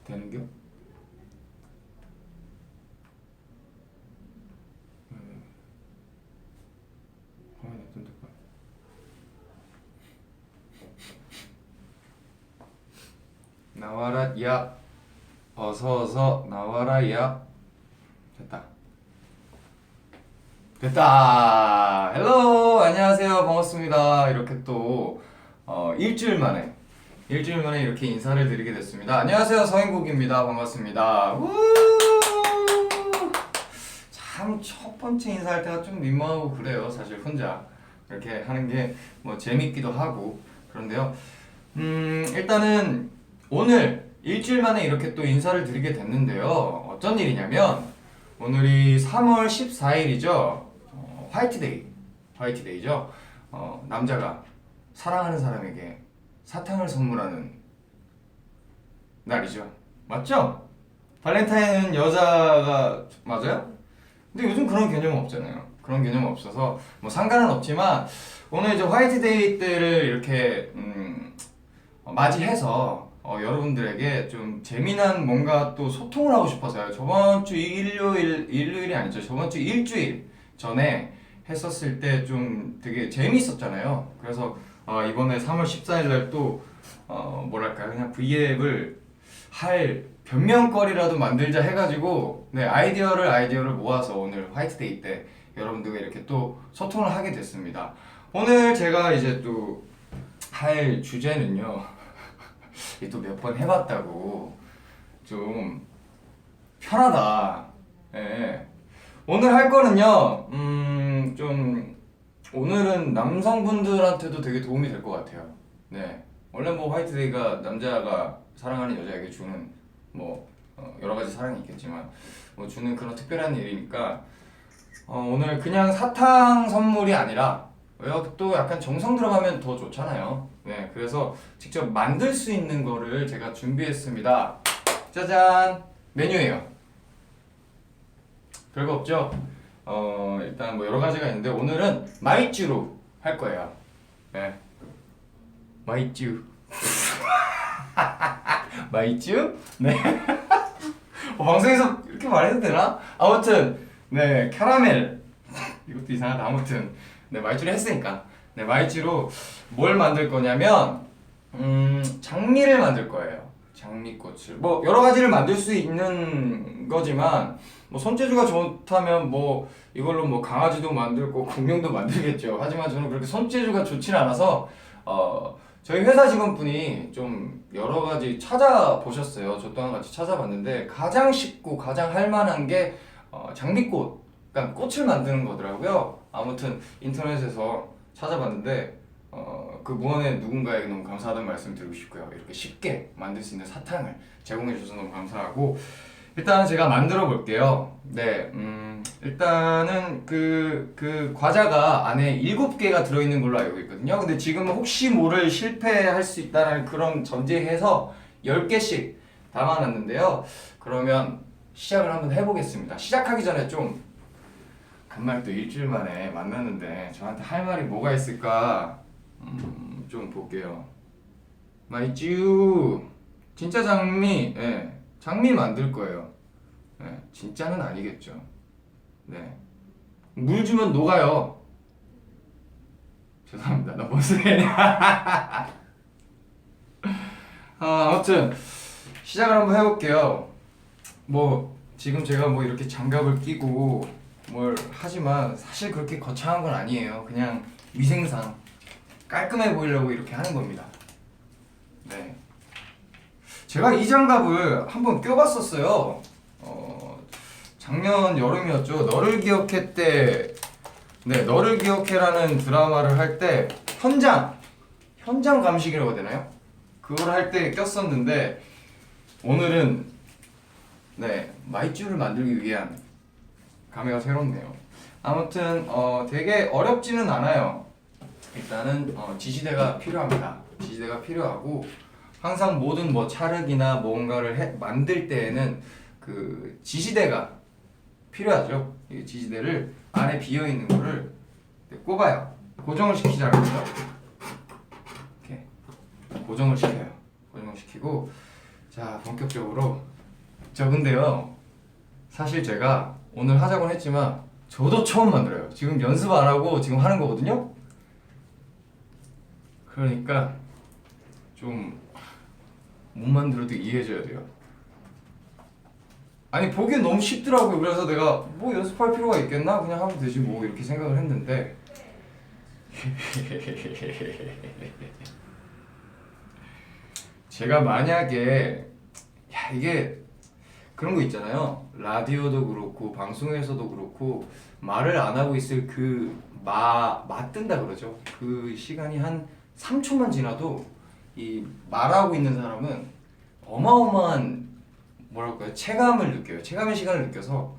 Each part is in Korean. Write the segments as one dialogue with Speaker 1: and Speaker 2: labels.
Speaker 1: 되는겨? 가만히 냅둔 될까? 나와라 야, 어서 나와라 야. 됐다. 헬로, 안녕하세요, 반갑습니다. 이렇게 또 일주일 만에 이렇게 인사를 드리게 됐습니다. 안녕하세요, 서인국입니다. 반갑습니다. 참 첫 번째 인사할 때가 좀 민망하고 그래요. 사실 혼자 이렇게 하는 게 뭐 재밌기도 하고 그런데요. 일단은 오늘 일주일 만에 이렇게 또 인사를 드리게 됐는데요. 어떤 일이냐면 오늘이 3월 14일이죠. 화이트데이죠. 남자가 사랑하는 사람에게 사탕을 선물하는 날이죠. 맞죠? 발렌타인은 여자가 맞아요? 근데 요즘 그런 개념은 없잖아요. 그런 개념은 없어서 뭐 상관은 없지만 오늘 이제 화이트데이 때를 이렇게 맞이해서 여러분들에게 좀 재미난 뭔가 또 소통을 하고 싶어서요. 저번 주 일요일이 아니죠. 저번 주 일주일 전에 했었을 때 좀 되게 재미있었잖아요. 그래서 이번에 3월 14일 날 또 뭐랄까 그냥 V앱을 할 변명거리라도 만들자 해가지고 네, 아이디어를 모아서 오늘 화이트데이 때 여러분들과 이렇게 또 소통을 하게 됐습니다. 오늘 제가 이제 또 할 주제는요. 또 몇 번 해봤다고 좀 편하다. 예. 오늘 할 거는요. 좀 오늘은 남성분들한테도 되게 도움이 될 것 같아요. 네. 원래 뭐 화이트데이가 남자가 사랑하는 여자에게 주는 뭐 여러 가지 사랑이 있겠지만 뭐 주는 그런 특별한 일이니까 오늘 그냥 사탕 선물이 아니라 또 약간 정성 들어가면 더 좋잖아요. 네, 그래서 직접 만들 수 있는 거를 제가 준비했습니다. 짜잔! 메뉴예요. 별거 없죠? 일단 뭐 여러 가지가 있는데 오늘은 마이쮸로 할 거예요. 네. 마이쮸. 마이쮸? 네. 방송에서 이렇게 말해도 되나? 아무튼 네, 캐러멜. 이것도 이상하다. 아무튼 네, 마이쮸를 했으니까 네, 마이쮸로 뭘 만들 거냐면 장미를 만들 거예요. 장미꽃을 뭐 여러 가지를 만들 수 있는 거지만 뭐 손재주가 좋다면 뭐 이걸로 뭐 강아지도 만들고 공룡도 만들겠죠. 하지만 저는 그렇게 손재주가 좋지는 않아서 저희 회사 직원분이 좀 여러 가지 찾아보셨어요. 저 또한 같이 찾아봤는데 가장 쉽고 가장 할 만한 게 장미꽃, 그러니까 꽃을 만드는 거더라고요. 아무튼 인터넷에서 찾아봤는데 그 무언의 누군가에게 너무 감사하다는 말씀 드리고 싶고요. 이렇게 쉽게 만들 수 있는 사탕을 제공해 주셔서 너무 감사하고 일단 제가 만들어 볼게요. 네, 일단은 그 과자가 안에 7개가 들어있는 걸로 알고 있거든요. 근데 지금은 혹시 모를 실패할 수 있다는 그런 전제해서 10개씩 담아놨는데요. 그러면 시작을 한번 해보겠습니다. 시작하기 전에 좀 간만에 또 일주일 만에 만났는데 저한테 할 말이 뭐가 있을까 좀 볼게요. 마이쮸 진짜 장미, 예, 장미 만들 거예요. 예, 진짜는 아니겠죠. 네, 물 주면 녹아요. 죄송합니다. 나 뭔 소리냐. 아무튼 시작을 한번 해볼게요. 뭐 지금 제가 뭐 이렇게 장갑을 끼고 뭘 하지만 사실 그렇게 거창한 건 아니에요. 그냥 위생상 깔끔해 보이려고 이렇게 하는 겁니다. 네, 제가 이 장갑을 한번 껴봤었어요. 작년 여름이었죠. 너를 기억해 때, 네, 너를 기억해라는 드라마를 할 때 현장 감식이라고 해야 되나요? 그걸 할 때 꼈었는데 오늘은 네, 마이쮸를 만들기 위한 감회가 새롭네요. 아무튼 되게 어렵지는 않아요. 일단은 지지대가 필요합니다. 지지대가 필요하고 항상 모든 뭐 찰흙이나 뭔가를 만들 때에는 그 지지대가 필요하죠. 이 지지대를 안에 비어 있는 거를 꼽아요. 고정을 시키자고요. 고정을 시켜요. 고정을 시키고 자 본격적으로 저 근데요 사실 제가 오늘 하자고 했지만 저도 처음 만들어요. 지금 연습 안 하고 지금 하는 거거든요. 그러니까 좀 못 만들어도 이해해줘야 돼요. 아니 보기엔 너무 쉽더라고요. 그래서 내가 뭐 연습할 필요가 있겠나? 그냥 하면 되지 뭐 이렇게 생각을 했는데 제가 만약에 야 이게 그런 거 있잖아요. 라디오도 그렇고 방송에서도 그렇고 말을 안 하고 있을 그 맞든다 그러죠. 그 시간이 한 3초만 지나도 이 말하고 있는 사람은 어마어마한 뭐랄까요 체감을 느껴요. 체감의 시간을 느껴서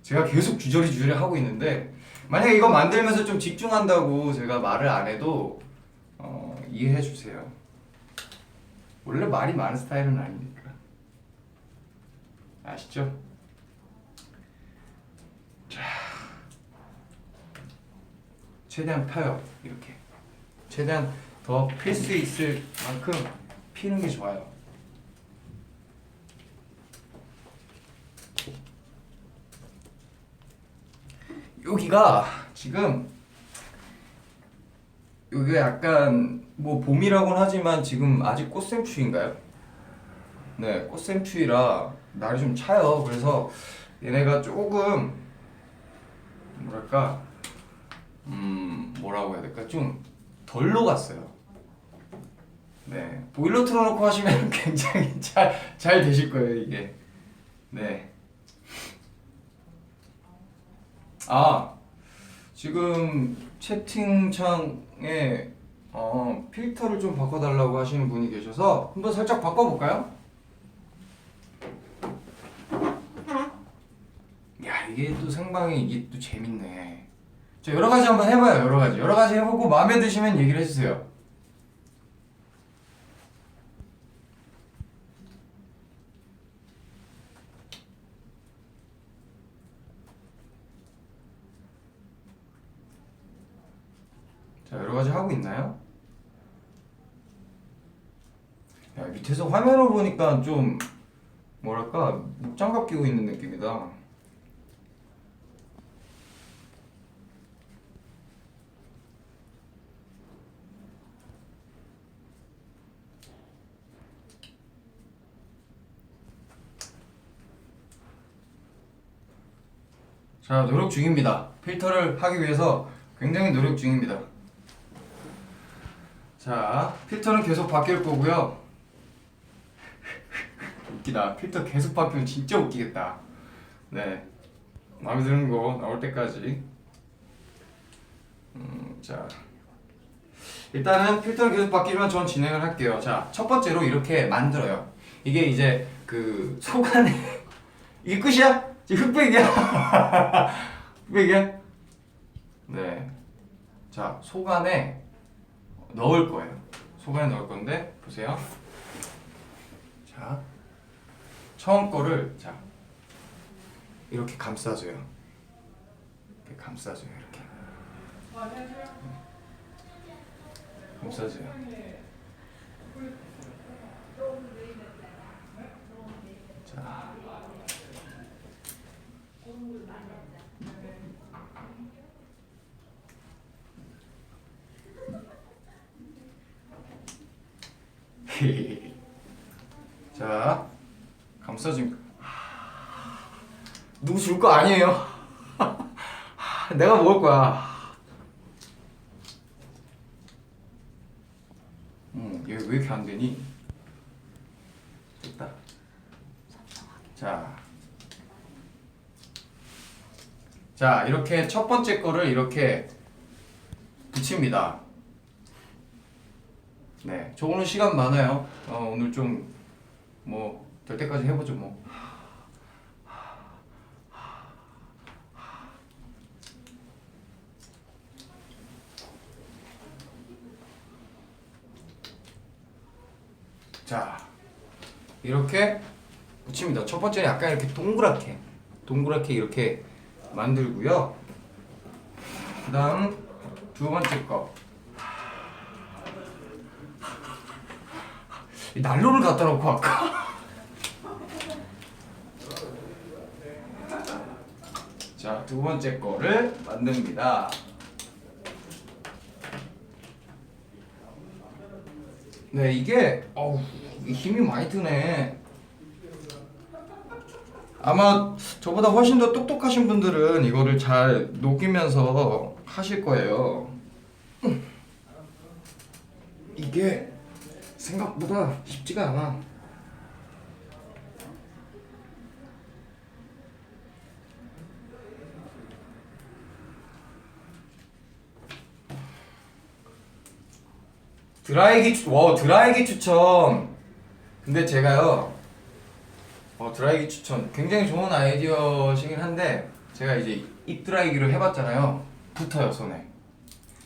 Speaker 1: 제가 계속 주저리 하고 있는데 만약에 이거 만들면서 좀 집중한다고 제가 말을 안 해도 이해해 주세요. 원래 말이 많은 스타일은 아니니까 아시죠? 자, 최대한 펴요. 이렇게 최대한 더 필 수 있을 만큼 피는 게 좋아요. 여기가 지금 여기가 약간 뭐 봄이라고는 하지만 지금 아직 꽃샘추위인가요? 네, 꽃샘추위라 날이 좀 차요. 그래서 얘네가 조금 뭐랄까 뭐라고 해야 될까 좀 덜 녹았어요. 네, 보일러 틀어놓고 하시면 굉장히 잘 되실 거예요 이게. 네. 아 지금 채팅창에 필터를 좀 바꿔달라고 하시는 분이 계셔서 한번 살짝 바꿔볼까요? 야 이게 또 생방이 이게 또 재밌네. 자 여러 가지 한번 해봐요. 여러 가지 해보고 마음에 드시면 얘기를 해주세요. 자 여러 가지 하고 있나요? 야 밑에서 화면을 보니까 좀 뭐랄까 목장갑 끼고 있는 느낌이다. 자 노력 중입니다. 필터를 하기 위해서 굉장히 노력 중입니다. 자 필터는 계속 바뀔 거고요. 웃기다. 필터 계속 바뀌면 진짜 웃기겠다. 네 마음에 드는 거 나올 때까지 자 일단은 필터는 계속 바뀌지만 전 진행을 할게요. 자 첫 번째로 이렇게 만들어요. 이게 이제 그 속안에 이게 끝이야? 지금 흑백이야? 흑백이야? 네. 자 속 안에 넣을 거예요. 속 안에 넣을 건데 보세요. 자 처음 거를 자 이렇게 감싸줘요. 이렇게 감싸줘요. 이렇게 감싸줘요. 자 자 감싸준 누구 줄 거 아니에요. 내가 먹을 거야. 얘 왜 이렇게 안 되니? 됐다. 자 이렇게 첫 번째 거를 이렇게 붙입니다. 네, 저 오늘 시간 많아요. 오늘 좀 뭐 될 때까지 해보죠 뭐. 자 이렇게 붙입니다. 첫 번째는 약간 이렇게 동그랗게 이렇게 만들고요. 그다음 두 번째 거 난로를 갖다 놓고 할까? 자, 두 번째 거를 만듭니다. 네, 이게 이게 힘이 많이 드네. 아마 저보다 훨씬 더 똑똑하신 분들은 이거를 잘 녹이면서 하실 거예요. 이게 생각보다 쉽지가 않아. 드라이기 추천. 근데 제가요, 드라이기 추천 굉장히 좋은 아이디어시긴 한데 제가 이제 입 드라이기를 해봤잖아요. 붙어요, 손에.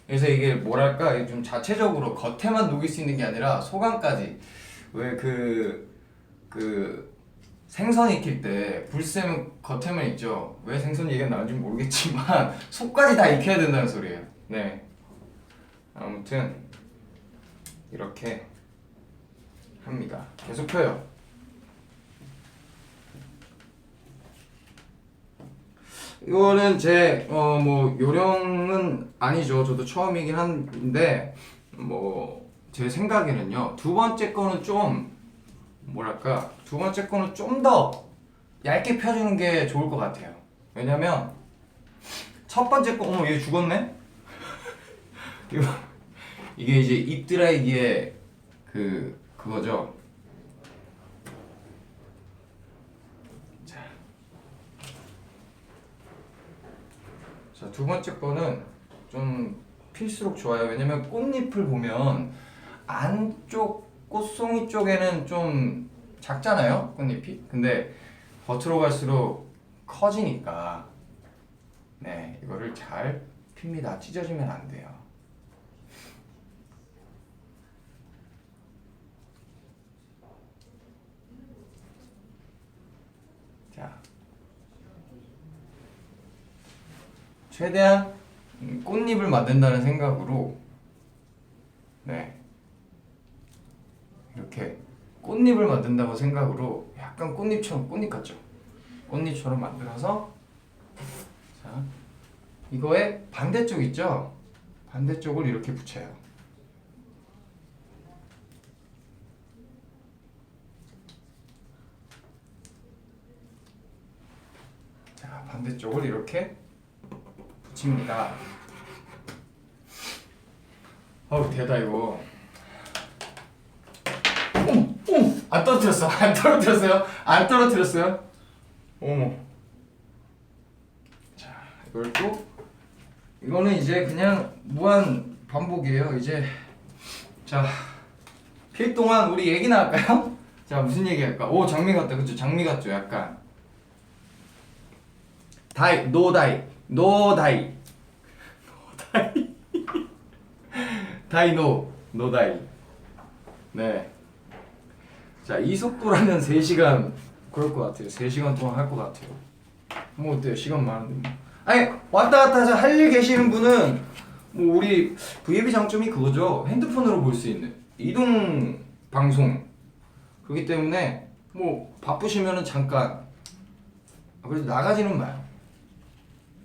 Speaker 1: 그래서 이게 뭐랄까, 이게 좀 자체적으로 겉에만 녹일 수 있는 게 아니라 속안까지. 왜 생선 익힐 때 불쌤 겉에만 익죠. 왜 생선 얘기가 나온지 모르겠지만 속까지 다 익혀야 된다는 소리예요. 네. 아무튼 이렇게 합니다. 계속 펴요. 이거는 제 뭐 요령은 아니죠. 저도 처음이긴 한데 뭐 제 생각에는요. 두 번째 거는 좀 뭐랄까, 두 번째 거는 좀 더 얇게 펴주는 게 좋을 것 같아요. 왜냐면 첫 번째 거, 얘 죽었네? 이게 이제 입 드라이기의 그거죠. 자, 두 번째 거는 좀 필수록 좋아요. 왜냐면 꽃잎을 보면 안쪽 꽃송이 쪽에는 좀 작잖아요, 꽃잎이. 근데 겉으로 갈수록 커지니까 네, 이거를 잘 핍니다. 찢어지면 안 돼요. 자, 최대한 꽃잎을 만든다는 생각으로 네, 이렇게 꽃잎을 만든다고 생각으로 약간 꽃잎처럼, 꽃잎 같죠? 꽃잎처럼 만들어서, 자, 이거의 반대쪽 있죠? 반대쪽을 이렇게 붙여요. 자, 반대쪽을 이렇게 붙입니다. 어우, 대다 이거. 안 떨어뜨렸어. 안 떨어뜨렸어요. 안 떨어뜨렸어요. 어머. 자, 이걸 또 이거는 이제 그냥 무한 반복이에요. 이제 자, 필 동안 우리 얘기나 할까요? 자, 무슨 얘기 할까? 오, 장미 같다. 그쵸? 장미 같죠? 약간 다이, 노다이, 노다이, 노다이, 다이노, 노다이. 네. 자, 이 속도라면 3시간 그럴 것 같아요. 3시간 동안 할 것 같아요. 뭐 어때요? 시간 많은데. 아니, 왔다 갔다 할 일 계시는 분은 뭐 우리 VAB 장점이 그거죠. 핸드폰으로 볼 수 있는 이동 방송. 그렇기 때문에 뭐 바쁘시면은 잠깐. 그래서 나가지는 마요.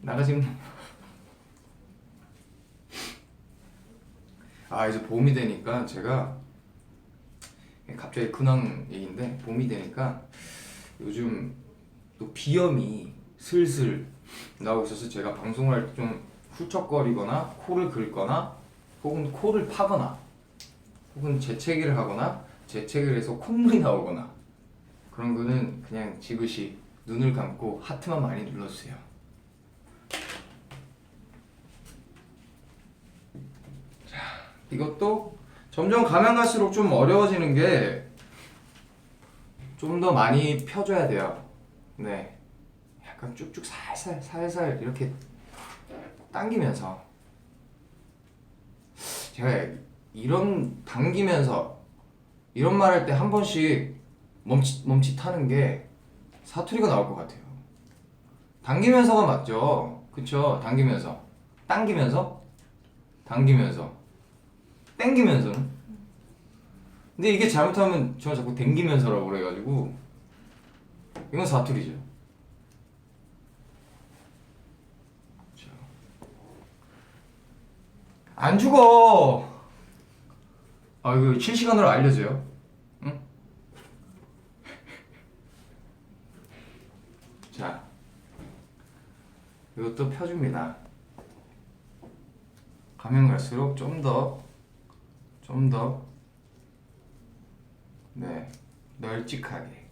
Speaker 1: 나가지는. 이제 봄이 되니까 제가 갑자기 근황 얘기인데, 봄이 되니까 요즘 또 비염이 슬슬 나오고 있어서 제가 방송을 할 때 좀 훌쩍거리거나 코를 긁거나 혹은 코를 파거나 혹은 재채기를 하거나 재채기를 해서 콧물이 나오거나 그런 거는 그냥 지그시 눈을 감고 하트만 많이 눌러주세요. 자, 이것도 점점 가면 갈수록 좀 어려워지는 게 좀 더 많이 펴줘야 돼요. 네, 약간 쭉쭉 살살 이렇게 당기면서, 제가 이런 당기면서 이런 말 할 때 한 번씩 멈칫하는 게 사투리가 나올 것 같아요. 당기면서가 맞죠? 그쵸? 당기면서, 당기면서, 당기면서, 땡기면서는? 근데 이게 잘못하면 제가 자꾸 댕기면서라고 그래가지고 이건 사투리죠. 자. 안 죽어. 아 이거 실시간으로 알려줘요. 응? 자, 이것도 펴줍니다. 가면 갈수록 좀 더 네, 널찍하게,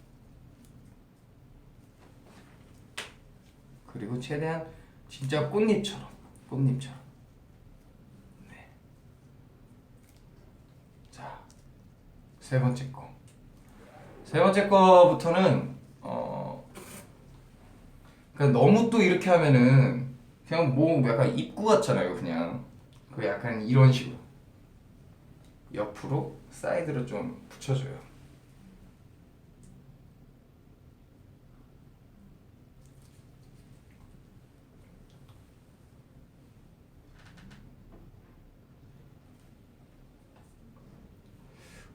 Speaker 1: 그리고 최대한 진짜 꽃잎처럼 네. 자, 세 번째 거부터는 그냥 너무 또 이렇게 하면은 그냥 뭐 약간 입구 같잖아요. 그냥 그 약간 이런 식으로 옆으로 사이드로 좀 붙여줘요.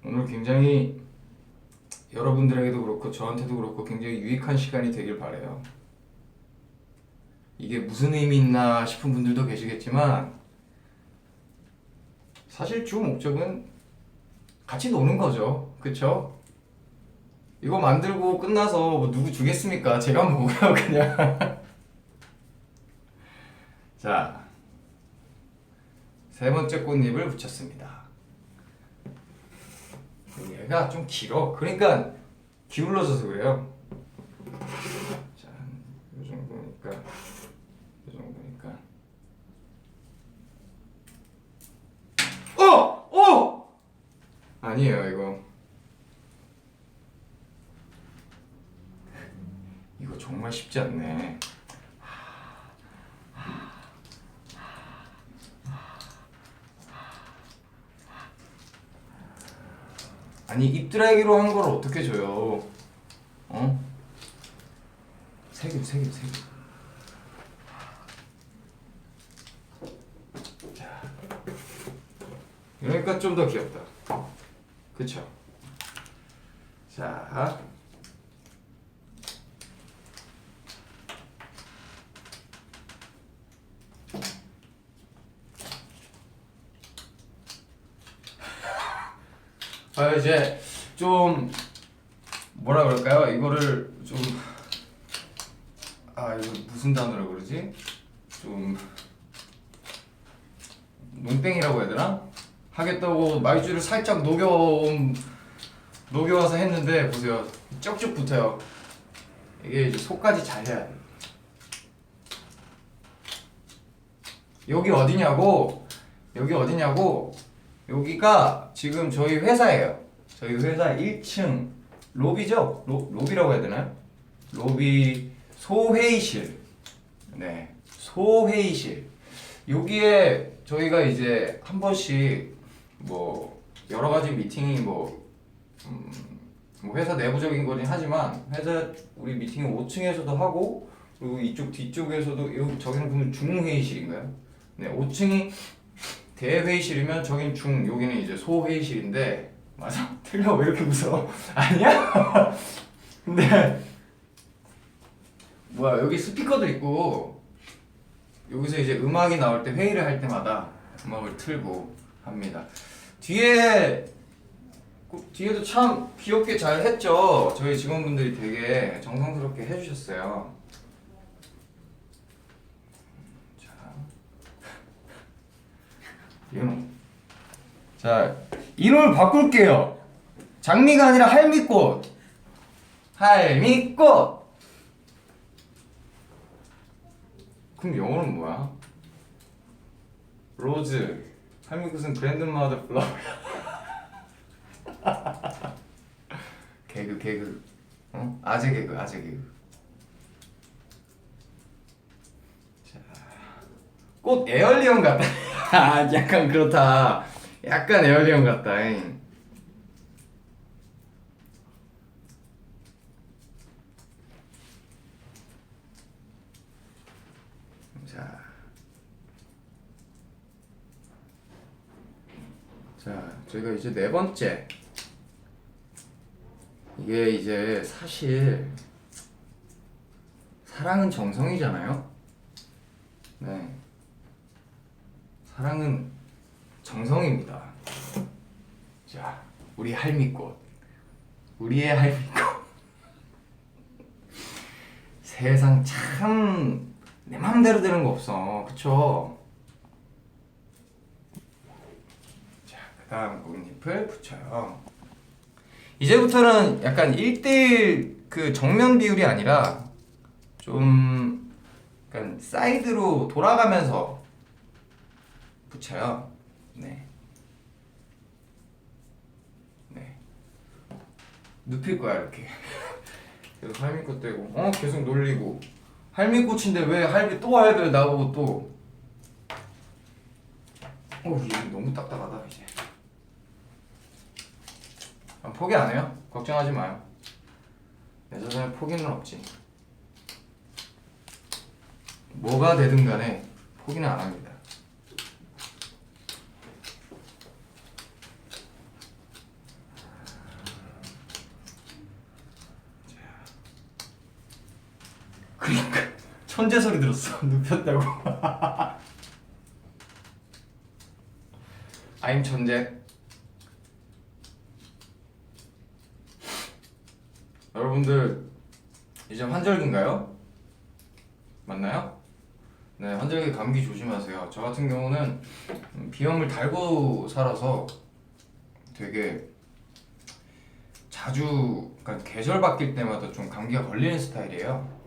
Speaker 1: 오늘 굉장히 여러분들에게도 그렇고 저한테도 그렇고 굉장히 유익한 시간이 되길 바래요. 이게 무슨 의미 있나 싶은 분들도 계시겠지만 사실 주 목적은 같이 노는 거죠. 그쵸? 이거 만들고 끝나서 뭐 누구 주겠습니까? 제가 먹어요 그냥. 자, 세 번째 꽃잎을 붙였습니다. 얘가 좀 길어. 그러니까 기울어져서 그래요. 자, 이 정도니까 아니에요 이거 정말 쉽지 않네. 아니 입드라이기로 한 걸 어떻게 줘요? 어? 세 개. 자, 이러니까 좀 더 귀엽다. 그쵸? 자, 이제 좀 뭐라 그럴까요? 이거를 좀 이거 무슨 단어라 그러지? 좀 농땡이라고 해야 되나? 하겠다고 말주를 살짝 녹여와서 했는데 보세요. 쭉쭉 붙어요. 이게 이제 속까지 잘 해야 돼. 여기 어디냐고? 여기가 지금 저희 회사예요. 저희 회사 1층 로비죠? 로비라고 해야 되나요? 로비 소회의실. 네, 소회의실. 여기에 저희가 이제 한 번씩 뭐 여러 가지 미팅이 뭐 회사 내부적인 거긴 하지만 회사 우리 미팅을 5층에서도 하고 그리고 이쪽 뒤쪽에서도 저기는 그러면 중회의실인가요? 네, 5층이 대회의실이면 저긴 중, 여기는 이제 소회의실인데 맞아? 틀려? 왜 이렇게 웃어? 아니야? 근데 뭐야 여기 스피커도 있고 여기서 이제 음악이 나올 때 회의를 할 때마다 음악을 틀고 합니다. 뒤에도 참 귀엽게 잘 했죠? 저희 직원분들이 되게 정성스럽게 해주셨어요. 자, 이름을 바꿀게요. 장미가 아니라 할미꽃. 할미꽃. 그럼 영어는 뭐야? 로즈. 할미꽃은 그랜드마더 플라워야. 개그. 어? 아재 개그. 자, 꽃 에얼리언 같다. 약간 그렇다. 약간 에어리언 같다. 자, 저희가 이제 네 번째 이게 이제 사실 사랑은 정성이잖아요. 네, 사랑은 정성입니다. 자, 우리 할미꽃, 우리의 할미꽃. 세상 참 내 맘대로 되는 거 없어, 그쵸? 자, 그 다음 꽃잎을 붙여요. 이제부터는 약간 1대1 그 정면 비율이 아니라 좀 약간 사이드로 돌아가면서 붙여요. 네. 네. 눕힐 거야, 이렇게. 계속 할미꽃 대고, 계속 놀리고. 할미꽃인데 왜 또 할배 나보고 또. 이거 너무 딱딱하다, 이제. 포기 안 해요? 걱정하지 마요. 내 자신의 포기는 없지. 뭐가 되든 간에 포기는 안 합니다. 그러니까 천재 소리 들었어. 눕혔다고. 아임 천재. 여러분들 이제 환절기인가요? 맞나요? 네, 환절기 감기 조심하세요. 저 같은 경우는 비염을 달고 살아서 되게 자주, 그러니까 계절 바뀔 때마다 좀 감기가 걸리는 스타일이에요.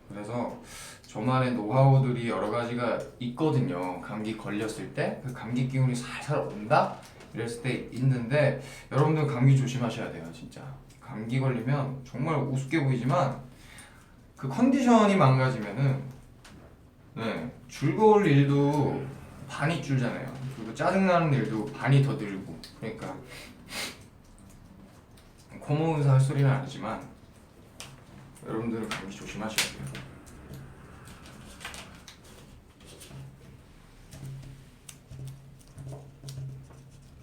Speaker 1: 그래서 저만의 노하우들이 여러 가지가 있거든요. 감기 걸렸을 때 그 감기 기운이 살살 온다? 이랬을 때 있는데 여러분들 감기 조심하셔야 돼요. 진짜 감기 걸리면 정말 우습게 보이지만 그 컨디션이 망가지면은 네, 즐거울 일도 반이 줄잖아요. 그리고 짜증나는 일도 반이 더 늘고. 그러니까 고모의사 할 소리는 아니지만 여러분들은 감기 조심하셔야 돼요.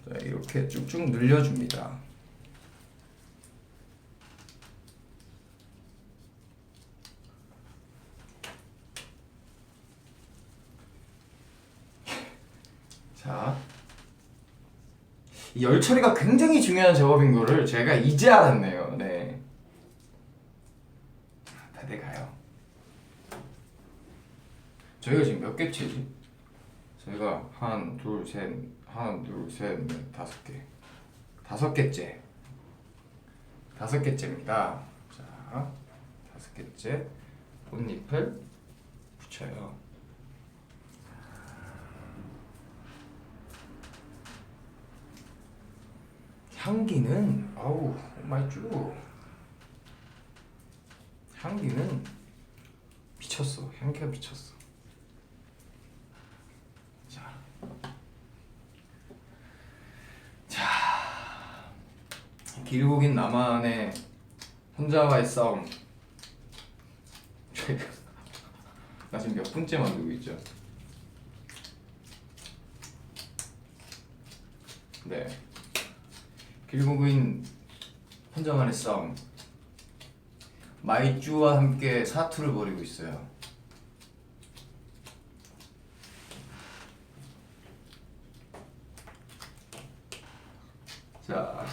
Speaker 1: 자, 이렇게 쭉쭉 늘려줍니다. 자, 이 열 처리가 굉장히 중요한 작업인 거를 제가 이제 알았네요. 네, 다 돼가요. 저희가 지금 몇 개째지? 저희가 하나, 둘, 셋, 넷, 다섯 개. 다섯 개째입니다. 자, 다섯 개째 꽃잎을 붙여요. 향기는 아우 오마이쭈. 향기는 미쳤어. 향기가 미쳤어. 자, 길고 긴 나만의 혼자와의 싸움. 나 지금 몇 분째 만들고 있죠? 네, 길고 긴 혼자만의 싸움. 마이쭈와 함께 사투를 벌이고 있어요. 자,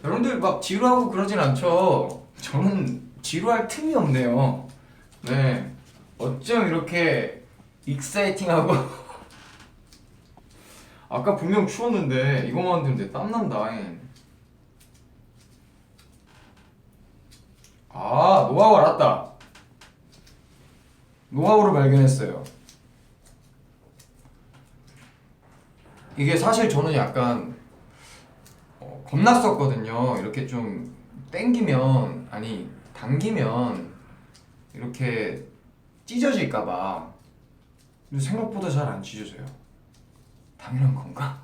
Speaker 1: 여러분들 막 지루하고 그러진 않죠? 저는 지루할 틈이 없네요. 네, 어쩜 이렇게 익사이팅하고 아까 분명 추웠는데 이거 만드는데 땀난다. 아, 노하우 알았다. 노하우를 발견했어요. 이게 사실 저는 약간 겁났었거든요. 이렇게 좀 당기면, 아니 당기면 이렇게 찢어질까봐. 근데 생각보다 잘 안 찢어져요. 당연한 건가?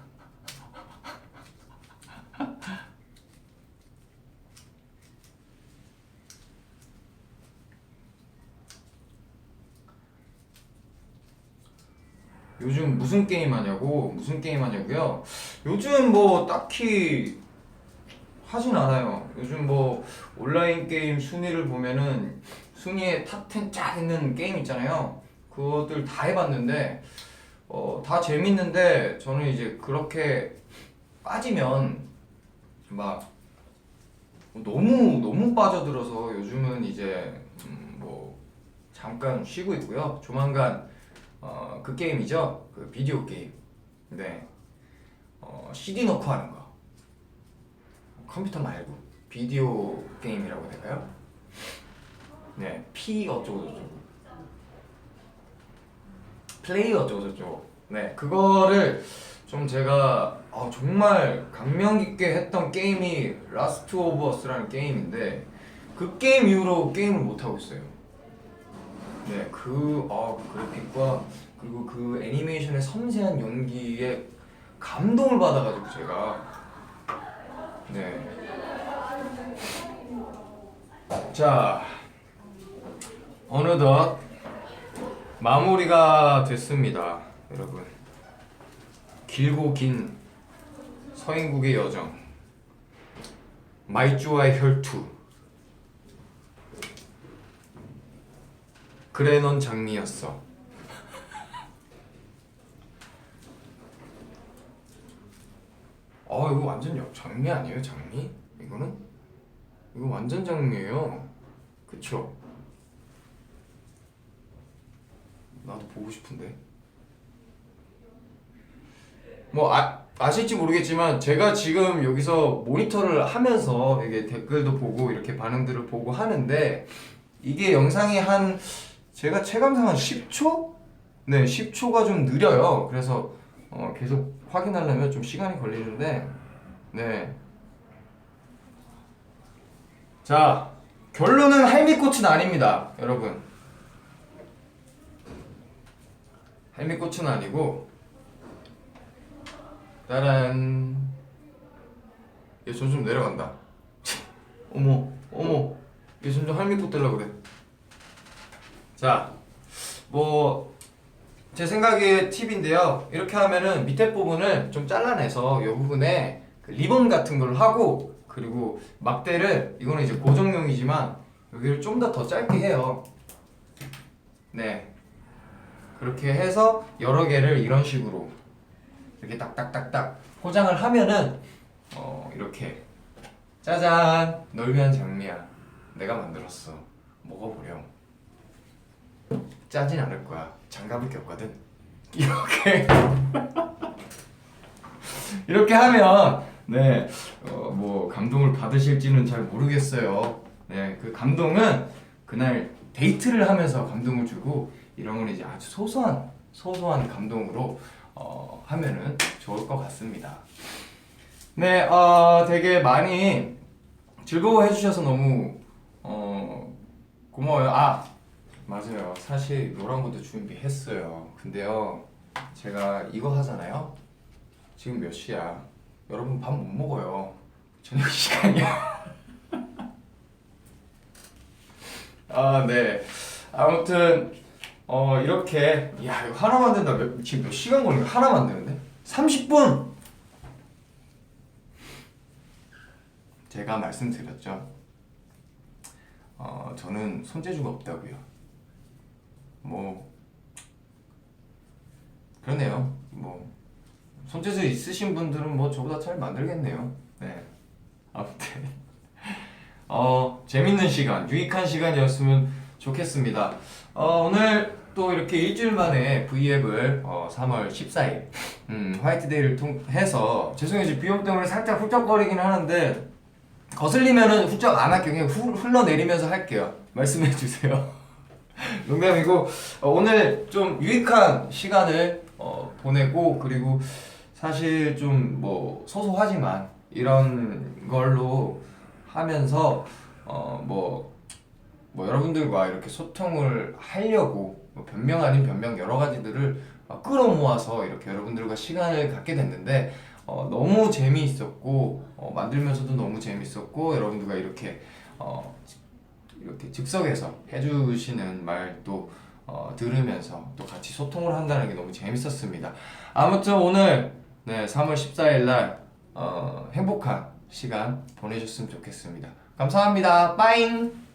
Speaker 1: 요즘 무슨 게임 하냐고? 무슨 게임 하냐고요? 요즘 뭐 딱히 하진 않아요. 요즘 뭐 온라인 게임 순위를 보면은 순위에 탑10 쫙 있는 게임 있잖아요. 그것들 다 해봤는데 다 재밌는데 저는 이제 그렇게 빠지면 막 너무 빠져들어서 요즘은 이제 뭐 잠깐 쉬고 있고요. 조만간 그 게임이죠. 그 비디오 게임. 네. CD 넣고 하는 거. 컴퓨터 말고 비디오 게임이라고 해야 될까요? 네. P 어쩌고 저쩌고. 플레이 어쩌고 저쩌고. 네. 그거를 좀 제가 정말 감명 깊게 했던 게임이 라스트 오브 어스라는 게임인데 그 게임 이후로 게임을 못 하고 있어요. 네, 그 그래픽과 그리고 그 애니메이션의 섬세한 연기에 감동을 받아가지고 제가 네. 자, 어느덧 마무리가 됐습니다, 여러분. 길고 긴 서인국의 여정, 마이쭈와의 혈투. 그래 넌 장미였어. 이거 완전 장미 아니에요? 장미? 이거는? 이거 완전 장미예요. 그쵸? 나도 보고 싶은데. 뭐 아실지 모르겠지만 제가 지금 여기서 모니터를 하면서 이게 댓글도 보고 이렇게 반응들을 보고 하는데 이게 영상이 제가 체감상 한 10초? 네, 10초가 좀 느려요. 그래서 계속 확인하려면 좀 시간이 걸리는데 네. 자, 결론은 할미꽃은 아닙니다, 여러분. 할미꽃은 아니고 따란. 얘 점점 내려간다. 어머 얘 점점 할미꽃 되려고 그래. 자, 뭐 제 생각의 팁인데요. 이렇게 하면은 밑에 부분을 좀 잘라내서 이 부분에 그 리본 같은 걸 하고, 그리고 막대를, 이거는 이제 고정용이지만 여기를 좀 더 짧게 해요. 네, 그렇게 해서 여러 개를 이런 식으로 이렇게 딱딱딱딱 포장을 하면은 이렇게 짜잔, 널 위한 장미야, 내가 만들었어, 먹어보렴. 짜진 않을 거야, 장갑을 꼈거든. 이렇게 이렇게 하면 네, 뭐 감동을 받으실지는 잘 모르겠어요. 네, 그 감동은 그날 데이트를 하면서 감동을 주고, 이런 건 이제 아주 소소한 감동으로 하면은 좋을 것 같습니다. 네, 되게 많이 즐거워해 주셔서 너무 고마워요. 맞아요. 사실 노란 것도 준비했어요. 근데요, 제가 이거 하잖아요. 지금 몇 시야? 여러분 밥 못 먹어요. 저녁 시간이야. 네. 아무튼 이렇게, 야, 이거 하나 만든다. 지금 몇 시간 걸린 거야? 하나 만드는데? 30분. 제가 말씀드렸죠. 저는 손재주가 없다고요. 뭐 그러네요. 뭐 손재주 있으신 분들은 뭐 저보다 잘 만들겠네요. 네. 아무튼 재밌는 시간, 유익한 시간이었으면 좋겠습니다. 오늘 또 이렇게 일주일 만에 V앱을 3월 14일 화이트데이를 통해서, 죄송해요, 지금 비염 때문에 살짝 훌쩍거리긴 하는데 거슬리면은 훌쩍 안 할게요. 그냥 흘러내리면서 할게요. 말씀해 주세요. 농담이고, 오늘 좀 유익한 시간을 보내고, 그리고 사실 좀 뭐 소소하지만 이런 걸로 하면서 뭐 여러분들과 이렇게 소통을 하려고 변명 아닌 변명 여러 가지들을 끌어모아서 이렇게 여러분들과 시간을 갖게 됐는데, 너무 재미있었고 만들면서도 너무 재밌었고, 여러분들과 이렇게 즉석에서 해주시는 말도 들으면서 또 같이 소통을 한다는 게 너무 재밌었습니다. 아무튼 오늘 3월 14일 날 행복한 시간 보내셨으면 좋겠습니다. 감사합니다. 빠잉.